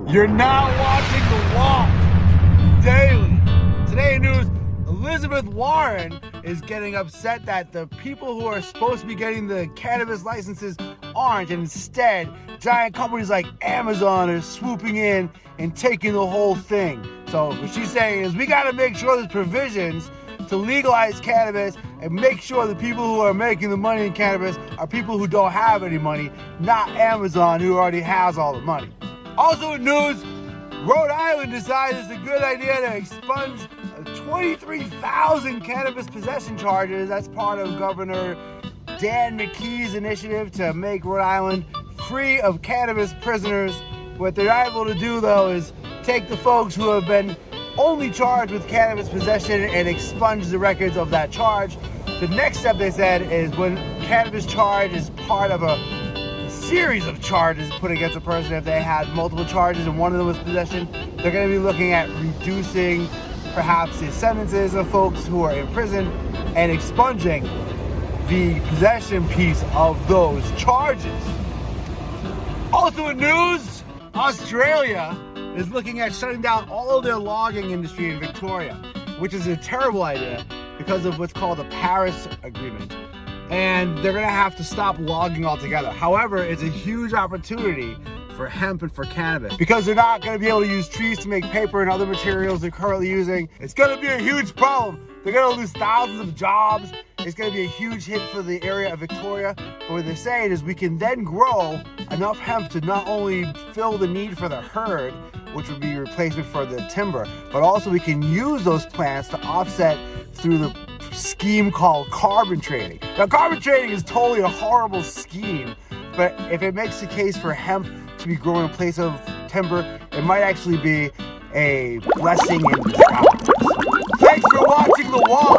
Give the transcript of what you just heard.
You're now watching The Walk Daily. Today in news, Elizabeth Warren is getting upset that the people who are supposed to be getting the cannabis licenses aren't, and instead, giant companies like Amazon are swooping in and taking the whole thing. So what she's saying is we gotta make sure there's provisions to legalize cannabis and make sure the people who are making the money in cannabis are people who don't have any money, not Amazon who already has all the money. Also in news, Rhode Island decided it's a good idea to expunge 23,000 cannabis possession charges. That's part of Governor McKee's initiative to make Rhode Island free of cannabis prisoners. What they're not able to do though is take the folks who have been only charged with cannabis possession and expunge the records of that charge. The next step, they said, is when cannabis charge is part of a series of charges put against a person. If they had multiple charges and one of them was possession, they're going to be looking at reducing perhaps the sentences of folks who are in prison and expunging the possession piece of those charges. Also in news, Australia is looking at shutting down all of their logging industry in Victoria, which is a terrible idea because of what's called the Paris Agreement. And they're gonna have to stop logging altogether. However, it's a huge opportunity for hemp and for cannabis because they're not gonna be able to use trees to make paper and other materials they're currently using. It's gonna be a huge problem. They're gonna lose thousands of jobs. It's gonna be a huge hit for the area of Victoria. But what they're saying is we can then grow enough hemp to not only fill the need for the hurd, which would be a replacement for the timber, but also we can use those plants to offset through the scheme called carbon trading. Now, carbon trading is totally a horrible scheme, but if it makes the case for hemp to be grown in place of timber, it might actually be a blessing in disguise. Thanks for watching The Walk.